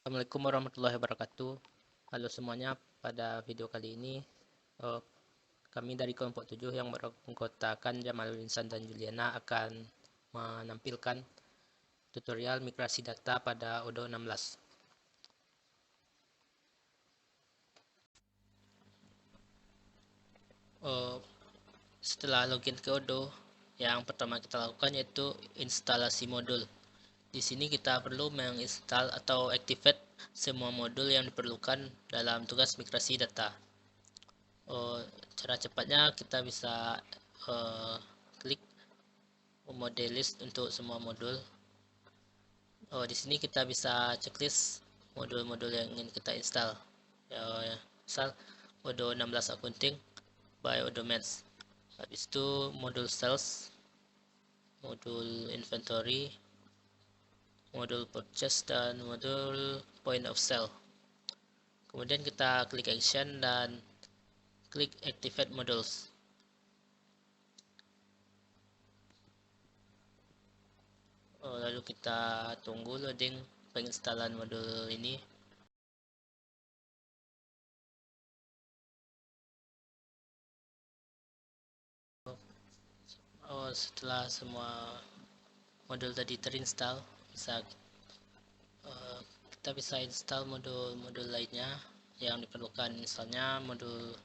Assalamualaikum warahmatullahi wabarakatuh. Halo semuanya, pada video kali ini eh, kami dari kelompok 7 yang beranggotakan Jamalul Insan dan Juliana akan menampilkan tutorial migrasi data pada Odoo 16. Setelah login ke Odoo, yang pertama kita lakukan yaitu instalasi modul. Di sini kita perlu menginstal atau activate semua modul yang diperlukan dalam tugas migrasi data. Cara cepatnya kita bisa klik model list untuk semua modul. Di sini kita bisa checklist modul-modul yang ingin kita install. Misal Odoo 16 accounting by Odoo Maths. Habis itu modul sales, modul inventory, modul purchase, dan modul point of sale. Kemudian kita klik action dan klik activate modules. Lalu kita tunggu loading penginstalan modul ini. Setelah semua modul tadi terinstall, kita bisa install modul-modul lainnya yang diperlukan, misalnya modul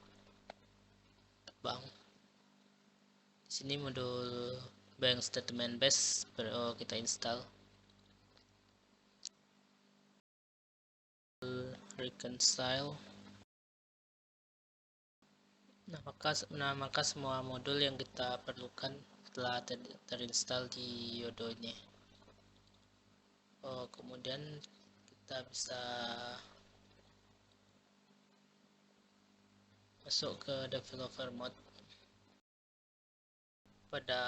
bank. Di sini modul bank statement base kita install. Reconcile. Maka semua modul yang kita perlukan telah terinstall di Odoo ini. Kemudian kita bisa masuk ke developer mode. Pada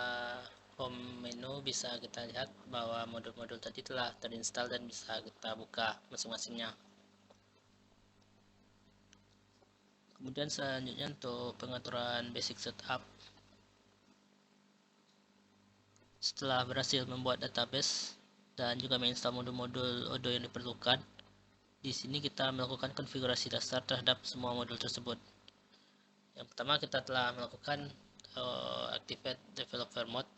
home menu bisa kita lihat bahwa modul-modul tadi telah terinstall dan bisa kita buka masing-masingnya. Kemudian selanjutnya untuk pengaturan basic setup. Setelah berhasil membuat database dan juga menginstal modul-modul Odoo yang diperlukan, di sini kita melakukan konfigurasi dasar terhadap semua modul tersebut. Yang pertama, kita telah melakukan activate developer mode.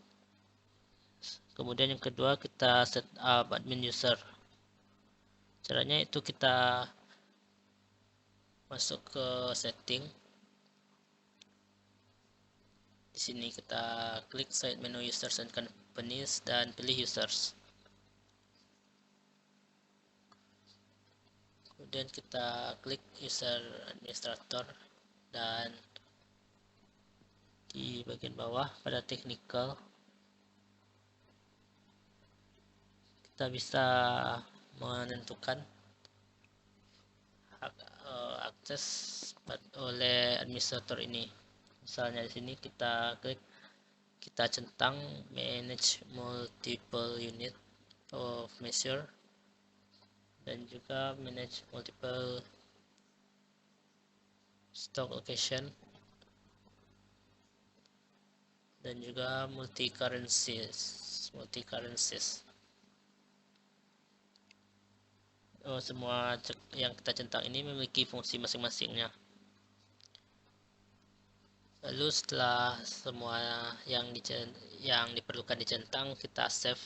Kemudian yang kedua, kita set up admin user. Caranya itu kita masuk ke setting. Di sini kita klik side menu users and companies dan pilih users. Kemudian kita klik user administrator dan di bagian bawah pada technical kita bisa menentukan akses oleh administrator ini. Misalnya di sini kita klik, kita centang manage multiple unit of measure dan juga manage multiple stock location dan juga multi currencies. Semua yang kita centang ini memiliki fungsi masing-masingnya. Lalu setelah semua yang diperlukan dicentang, kita save.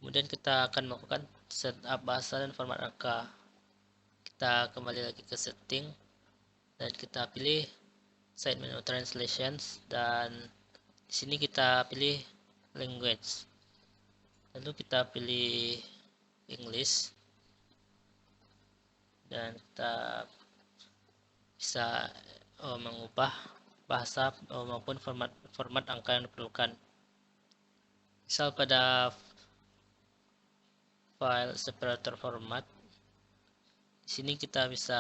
Kemudian kita akan melakukan setup bahasa dan format angka. Kita kembali lagi ke setting dan kita pilih side menu translations dan di sini kita pilih language. Lalu kita pilih English dan kita bisa mengubah bahasa maupun format angka yang diperlukan. Misal pada file separator format, di sini kita bisa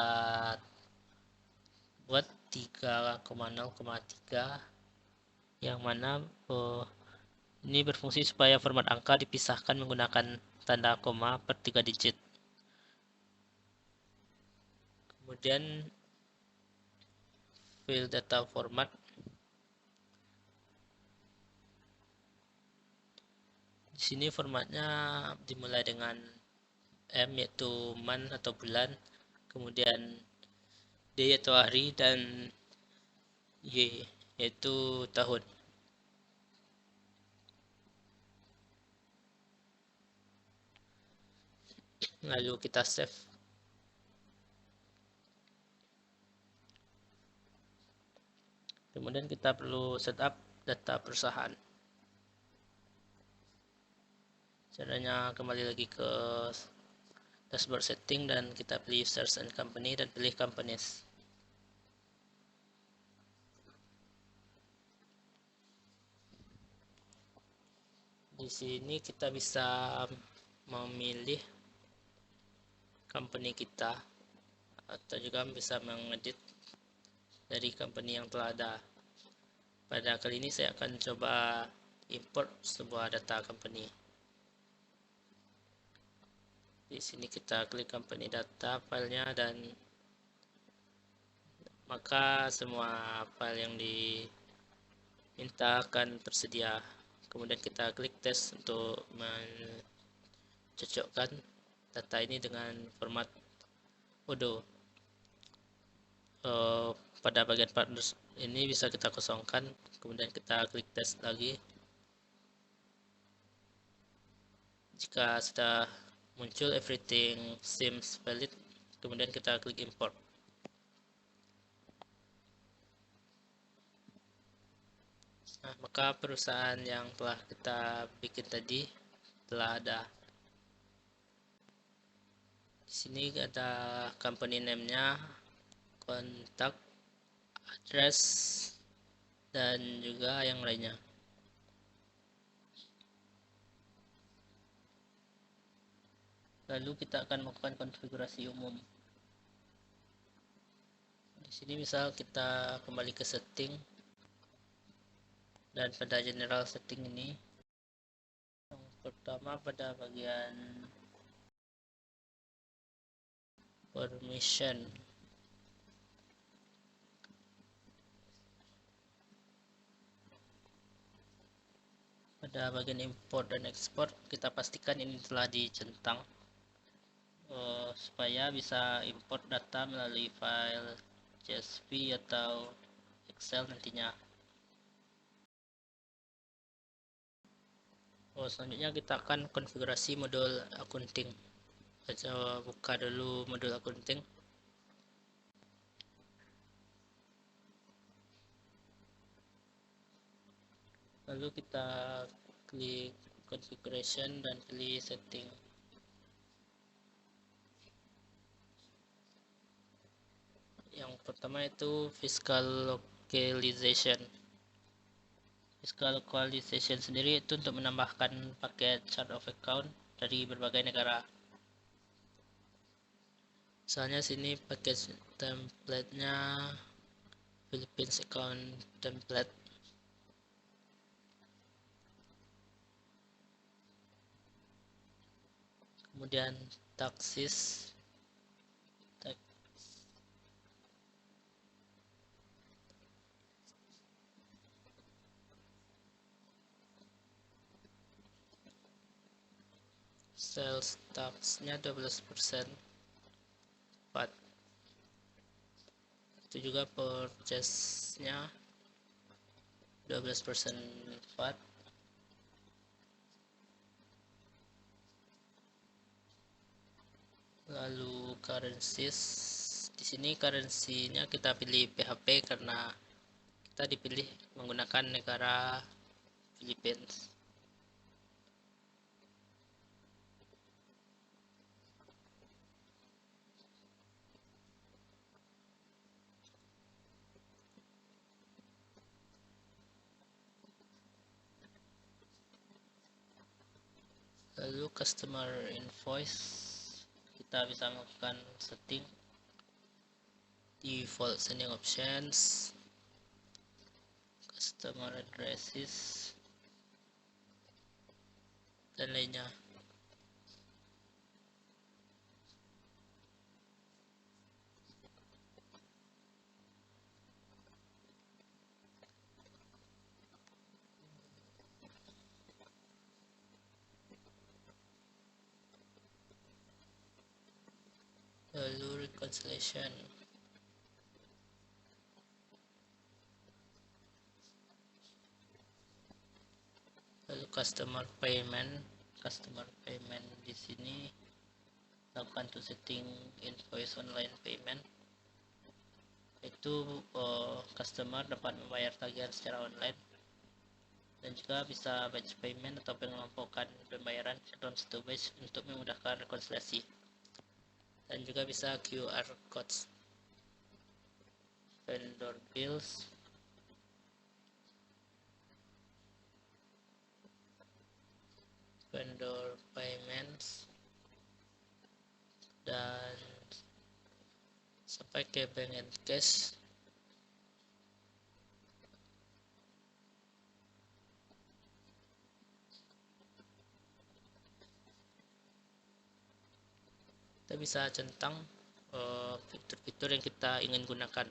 buat 3,0,3 yang mana ini berfungsi supaya format angka dipisahkan menggunakan tanda koma per 3 digit. Kemudian fill data format. Di Di sini formatnya dimulai dengan M yaitu month atau bulan, kemudian D yaitu hari, dan Y yaitu tahun. Lalu kita save. Kemudian kita perlu setup data perusahaan. Caranya kembali lagi ke dashboard setting dan kita pilih search and company dan pilih companies. Di sini kita bisa memilih company kita atau juga bisa mengedit dari company yang telah ada. Pada kali ini saya akan coba import sebuah data company. Di sini kita klik company data filenya, dan maka semua file yang diminta akan tersedia. Kemudian kita klik tes untuk mencocokkan data ini dengan format Odoo. Pada bagian partners ini bisa kita kosongkan, kemudian kita klik tes lagi. Jika sudah muncul everything seems valid, kemudian kita klik import. Nah, maka perusahaan yang telah kita bikin tadi telah ada. Di sini ada company name-nya, kontak, address, dan juga yang lainnya. Lalu kita akan melakukan konfigurasi umum. Di sini misal kita kembali ke setting, dan pada general setting ini yang pertama pada bagian permission, pada bagian import dan export kita pastikan ini telah dicentang supaya bisa import data melalui file CSV atau Excel nantinya. Selanjutnya kita akan konfigurasi modul accounting. Kita buka dulu modul accounting. Lalu kita klik configuration dan pilih setting. Yang pertama itu fiscal localization. Fiscal localization sendiri itu untuk menambahkan paket chart of account dari berbagai negara. Misalnya sini paket template-nya Philippines account template. Kemudian taxes, sales tax-nya 12%, VAT. Itu juga purchase-nya 12% VAT. Lalu currencies, di sini currency-nya kita pilih PHP karena kita dipilih menggunakan negara Philippines. Lalu customer invoice, kita bisa melakukan setting default sending options, customer addresses, dan lainnya. cancellation. Lalu customer payment di sini lakukan to setting invoice online payment, itu customer dapat membayar tagihan secara online, dan juga bisa batch payment atau mengelompokkan pembayaran dalam satu batch untuk memudahkan rekonsiliasi, dan juga bisa QR codes. Vendor bills, vendor payments, dan sampai ke bank and cash. Kita bisa centang fitur-fitur yang kita ingin gunakan.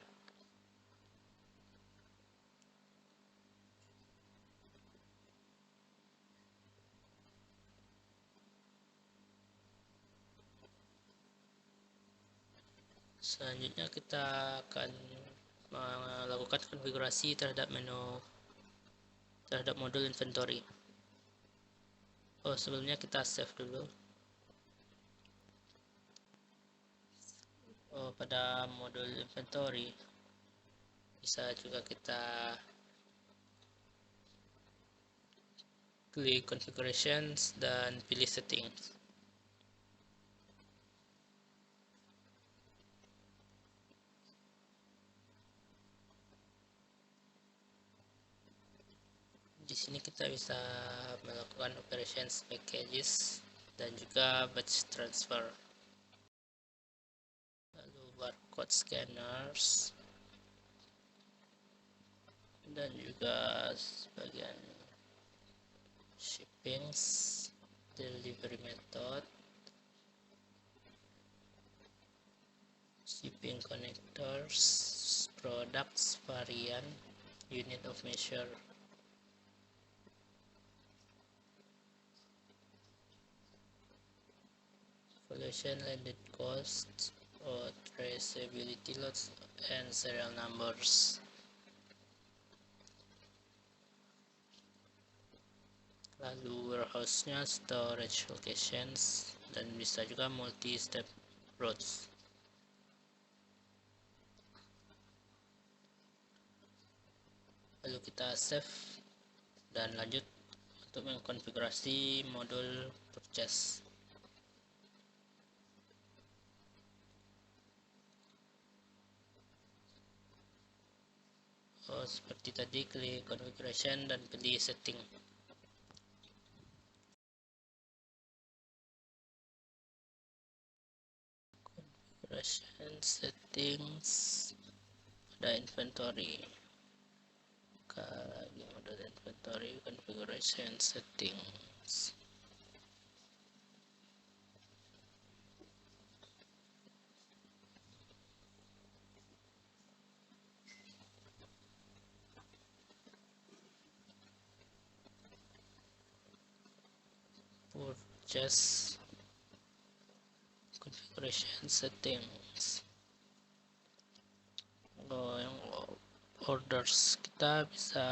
Selanjutnya kita akan melakukan konfigurasi terhadap modul inventory. Sebelumnya kita save dulu. Pada modul inventory bisa juga kita klik configurations dan pilih settings. Di sini kita bisa melakukan operations packages dan juga batch transfer. Lalu barcode scanners, dan juga sebagian shippings, delivery method, shipping connectors, products variant, unit of measure. Valuation, landed costs, traceability lots, and serial numbers. Lalu warehouse-nya, storage locations, dan bisa juga multi-step routes. Lalu kita save dan lanjut untuk mengkonfigurasi modul purchase. Seperti tadi, klik configuration dan pilih setting. Configuration settings pada inventory. Lagi modul inventory, configuration settings. Purchase configuration settings. Yang orders kita bisa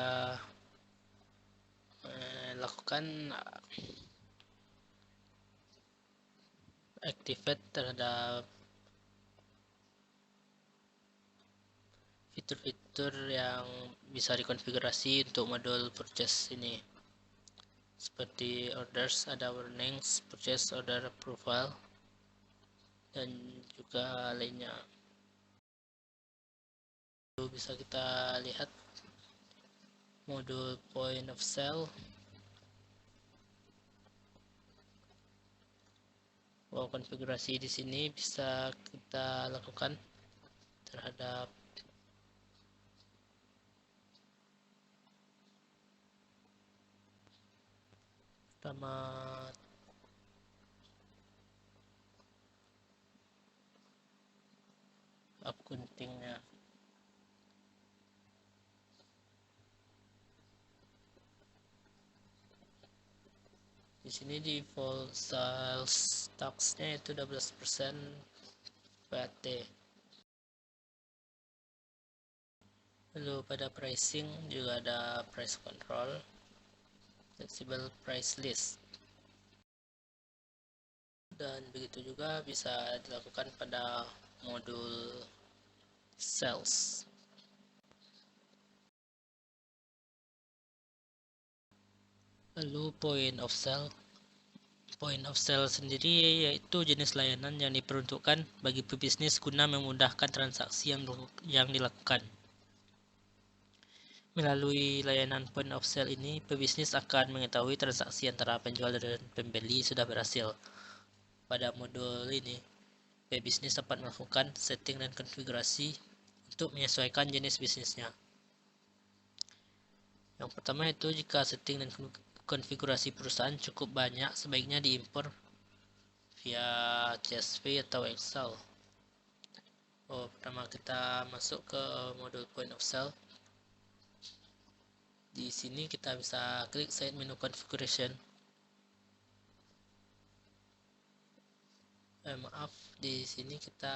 lakukan activate terhadap fitur-fitur yang bisa dikonfigurasi untuk modul purchase ini, seperti orders, ada warnings, purchase order profile, dan juga lainnya. Bisa kita lihat modul point of sale. Konfigurasi di sini bisa kita lakukan terhadap pertama akuntingnya. Di sini default sales tax-nya itu 12%, VAT. Lalu pada pricing juga ada price control, flexible price list, dan begitu juga bisa dilakukan pada modul sales. Lalu point of sale. Point of sale sendiri yaitu jenis layanan yang diperuntukkan bagi pebisnis guna memudahkan transaksi yang dilakukan. Melalui layanan point of sale ini, pebisnis akan mengetahui transaksi antara penjual dan pembeli sudah berhasil. Pada modul ini, pebisnis dapat melakukan setting dan konfigurasi untuk menyesuaikan jenis bisnisnya. Yang pertama itu jika setting dan konfigurasi perusahaan cukup banyak, sebaiknya diimpor via CSV atau Excel. Pertama kita masuk ke modul point of sale. Di sini kita bisa klik side menu configuration. Maaf, di sini kita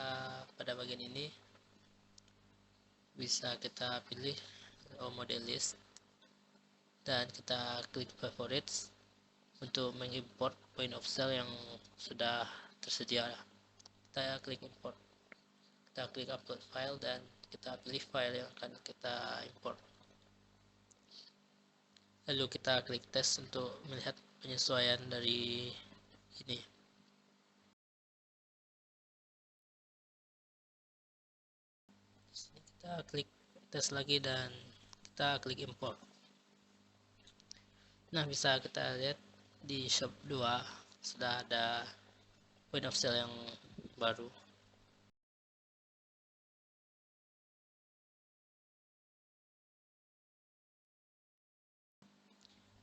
pada bagian ini bisa kita pilih model list dan kita klik favorites untuk mengimport point of sale yang sudah tersedia. Kita klik import, kita klik upload file dan kita pilih file yang akan kita import. Lalu kita klik tes untuk melihat penyesuaian dari ini. Kita klik tes lagi dan kita klik import. Nah, bisa kita lihat di shop 2 sudah ada point of sale yang baru.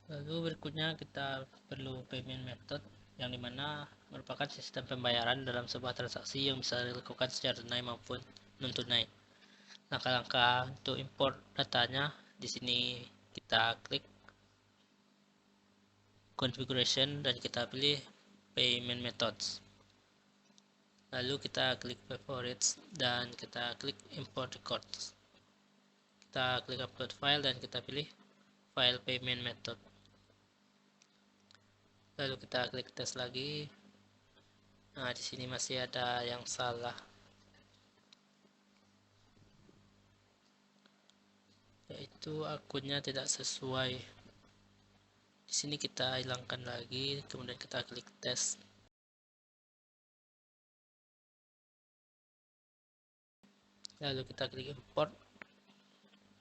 Lalu berikutnya kita perlu payment method, yang dimana merupakan sistem pembayaran dalam sebuah transaksi yang bisa dilakukan secara tunai maupun non tunai. Langkah-langkah untuk import datanya di sini kita klik configuration dan kita pilih payment methods. Lalu kita klik favorites dan kita klik import records. Kita klik upload file dan kita pilih file payment method. Lalu kita klik tes lagi. Nah, di sini masih ada yang salah, yaitu akunnya tidak sesuai. Di sini kita hilangkan lagi, kemudian kita klik tes. Lalu kita klik import.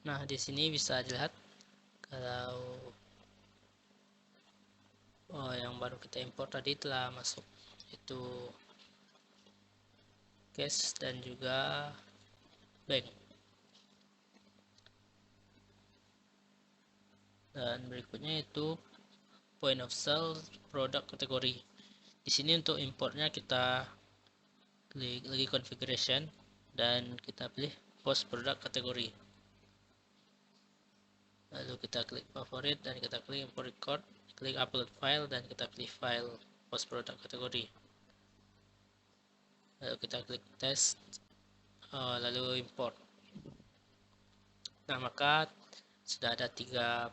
Nah, di sini bisa dilihat kalau yang baru kita import tadi telah masuk, itu cash dan juga bank. Dan berikutnya itu point of sale produk kategori. Di sini untuk importnya kita klik lagi configuration dan kita pilih post produk kategori. Lalu kita klik favorit dan kita klik import record, klik upload file dan kita pilih file post produk kategori. Lalu kita klik test, lalu import. Nah, maka sudah ada 3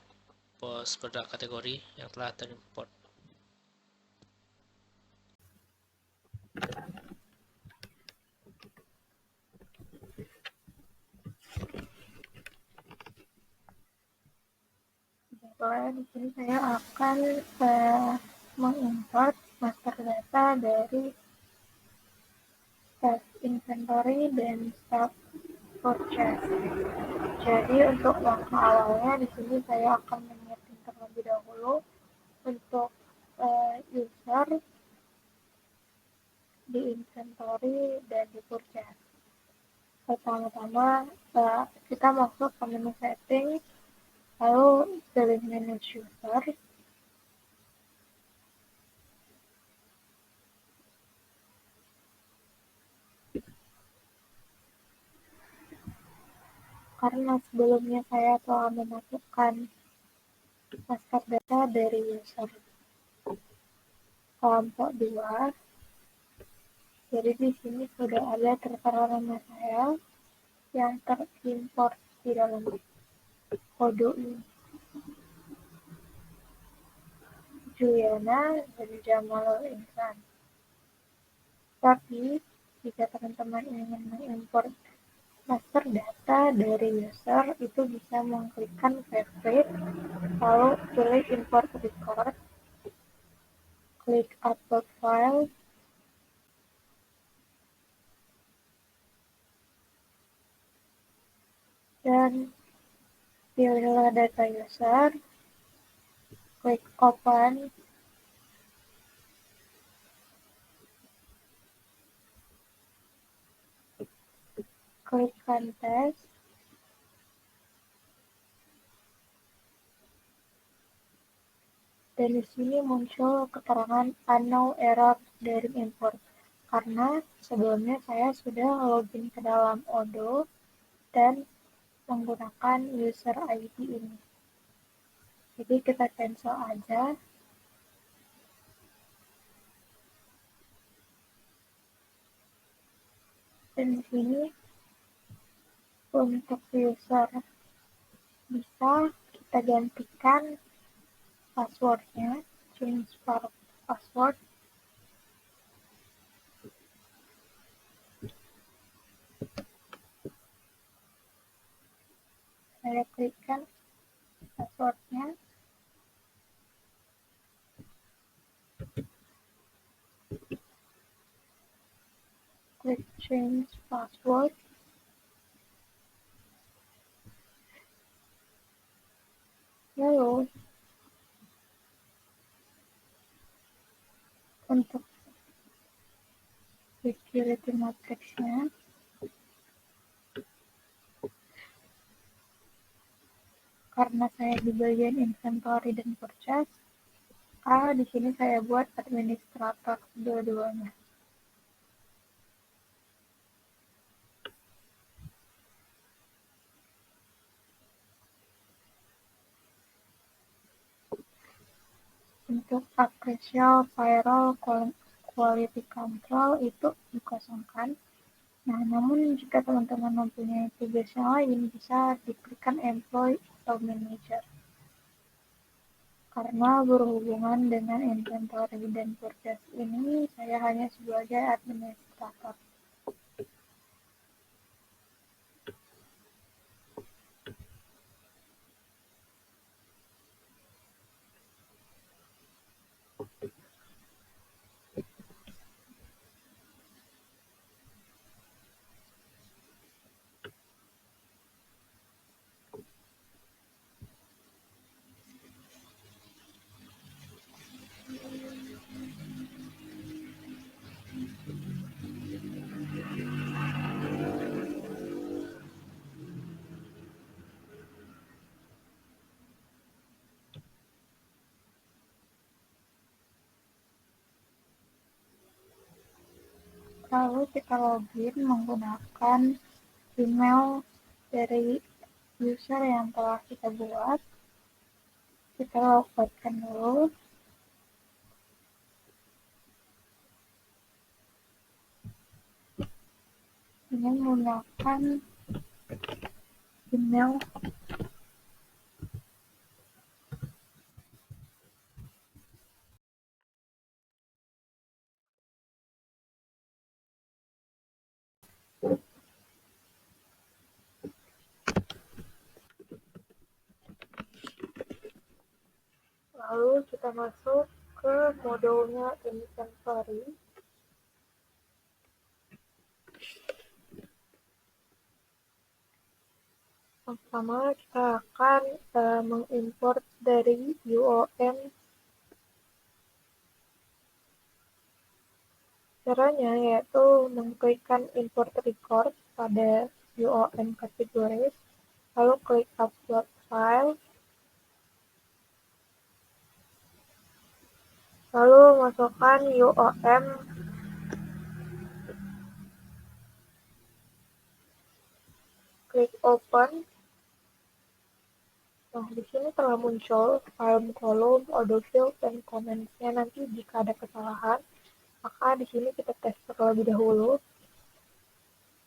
post produk kategori yang telah terimport. Di sini saya akan mengimport master data dari stock inventory dan stock purchase. Jadi untuk langkah awalnya di sini saya akan menyeting terlebih dahulu untuk user di inventory dan di purchase. Pertama-tama kita masuk ke menu setting, lalu pilih manage user. Karena sebelumnya saya telah memasukkan master data dari user kelompok 2, Jadi di sini sudah ada tertera nama saya yang terimport di dalam kode ini. Juliana dari Jamalul Insan. Tapi jika teman-teman ingin mengimport master data dari user, itu bisa mengklikkan favorite, lalu pilih import record, klik upload file, dan pilihlah data user, klik open, klik contest, dan di sini muncul keterangan unknown error dari import karena sebelumnya saya sudah login ke dalam Odoo dan menggunakan user ID ini. Jadi kita cancel aja. Dan di sini untuk user bisa kita gantikan passwordnya, change password. Saya klikkan passwordnya, klik change password, lalu untuk security matrixnya karena saya di bagian inventory dan purchase, di sini saya buat administrator dua-duanya. Untuk Appracial Payroll Quality Control itu dikosongkan. Nah, namun jika teman-teman mempunyai tugas yang lain, bisa diklikkan Employee atau Manager. Karena berhubungan dengan inventory dan purchase ini, saya hanya sebagai administrator. Lalu kita login menggunakan email dari user yang telah kita buat. Kita logoutkan dulu. Ini menggunakan email lalu kita masuk ke modulnya inventory. Pertama kita akan mengimport dari UOM. Caranya yaitu mengklikkan import record pada UOM categories, lalu klik upload file, lalu masukkan UOM, klik open. Nah, di sini telah muncul kolom, Odoo field, dan comments-nya. Nanti jika ada kesalahan Maka di sini kita tes terlebih dahulu.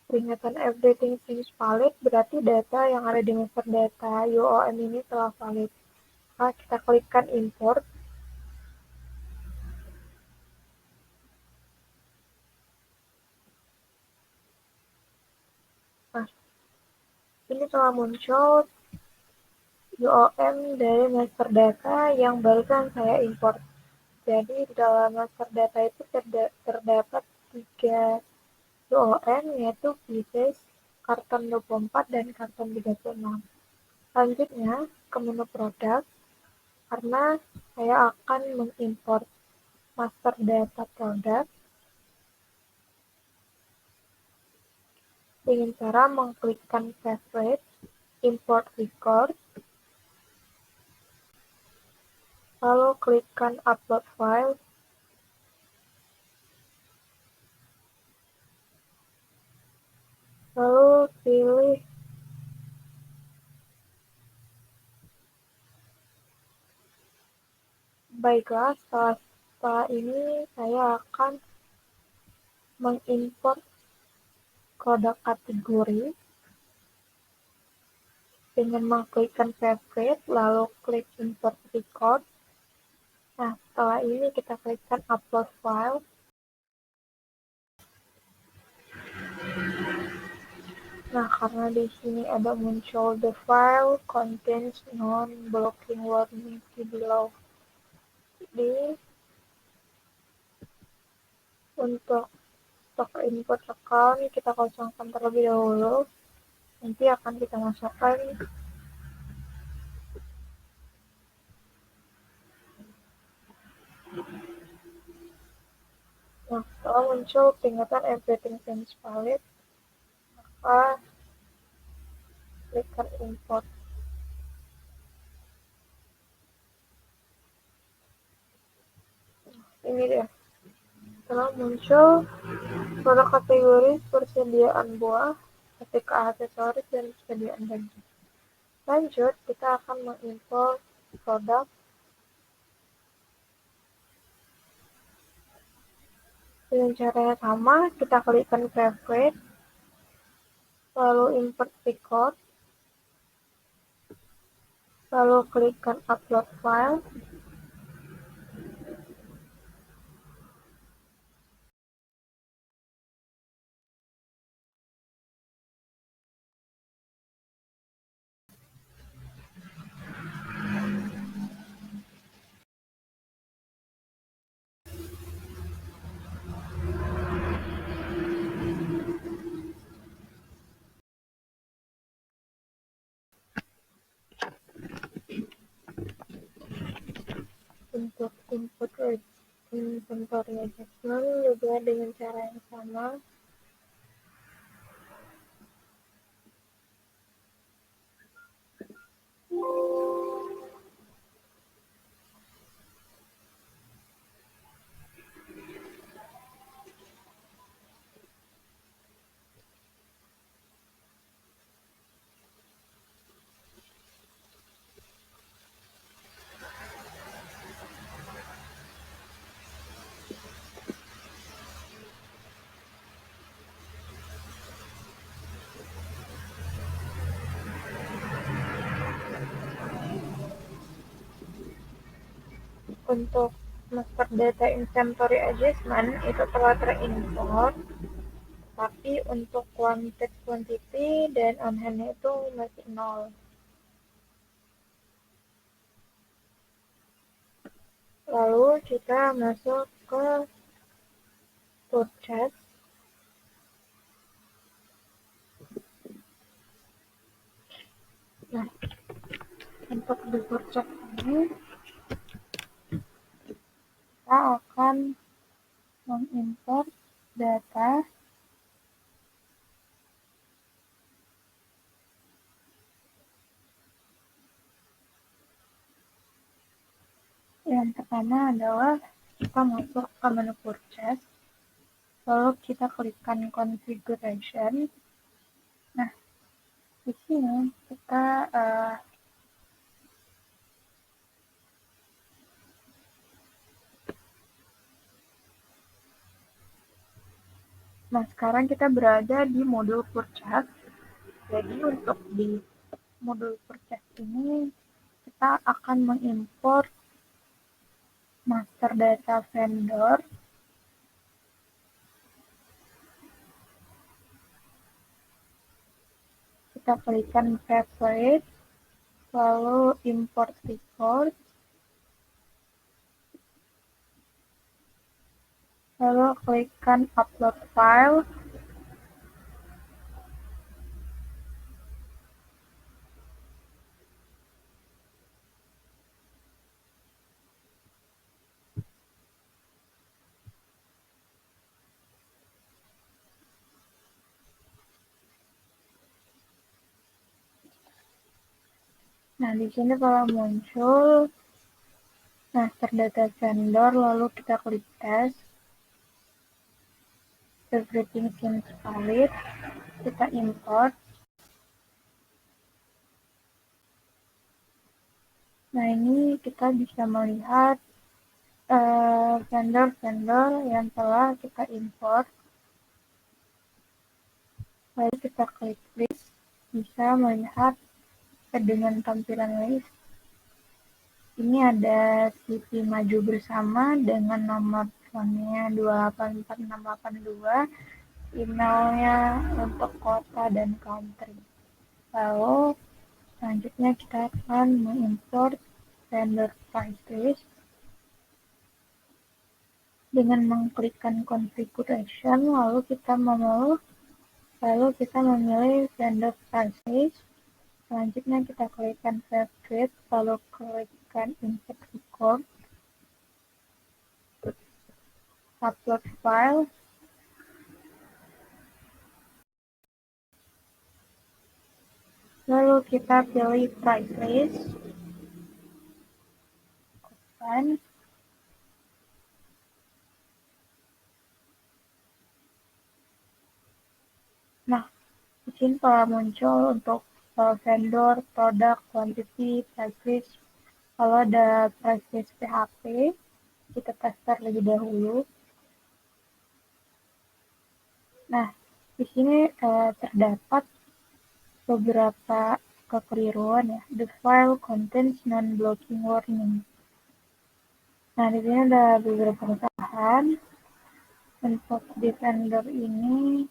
Peringatan everything seems valid berarti data yang ada di master data UOM ini telah valid. Maka kita klikkan import. Nah, ini telah muncul UOM dari master data yang barusan saya import. Jadi di dalam master data itu terdapat 3 UOM, yaitu pieces, karton 24, dan karton 36. Selanjutnya ke menu produk, karena saya akan mengimport master data produk dengan cara mengklikkan favorite, import record, lalu klikkan upload file, lalu pilih baiklah. Setelah ini saya akan mengimport kode kategori dengan mengklikkan favorite, lalu klik import record. Nah, setelah ini kita klikkan upload file. Nah, karena di sini ada muncul the file contains non-blocking warning below. Jadi, untuk stok input account kita kosongkan terlebih dahulu. Nanti akan kita masukkan Nah, setelah muncul peringatan everything seems valid, maka klikkan import. Ini dia. Setelah muncul produk kategori persediaan buah, ketika aksesoris, dan persediaan daging. Lanjut, kita akan mengimport produk. Dengan cara yang sama, kita klikkan favorite, lalu import record, lalu klikkan upload file. Untuk input inventory adjustment juga dengan cara yang sama. Untuk master data inventory adjustment itu telah terimport, tapi untuk quantity dan on hand itu masih 0. Lalu kita masuk ke purchase. Nah, untuk di purchase ini kita akan mengimport data yang pertama adalah kita masuk ke menu purchase, lalu kita klikkan configuration. Nah, di sini kita Nah, sekarang kita berada di modul purchase. Jadi untuk di modul purchase ini kita akan mengimport master data vendor. Kita klikkan favorite, lalu import record, lalu klikkan upload file. Nah, di sini kalau muncul master data vendor, lalu kita klik tes. Everything seems valid. Kita import. Nah, ini kita bisa melihat vendor-vendor yang telah kita import. Lalu kita klik list, bisa melihat dengan tampilan list. Ini ada CV maju bersama dengan nomor teleponnya 2846682, emailnya untuk kota dan country. Lalu selanjutnya kita akan mengimport vendor price list dengan mengklikkan configuration, lalu kita memilih vendor price list. Selanjutnya kita klikkan favorite, lalu klikkan insert record, upload file, lalu kita pilih price list, open. Nah, di sini telah muncul untuk vendor, produk, quantity, price list. Kalau ada price list PHP, kita tes terlebih dahulu. Nah, di sini terdapat beberapa kekeliruan ya. The file contains non-blocking warning. Nah, di sini ada beberapa kesalahan. Untuk di vendor ini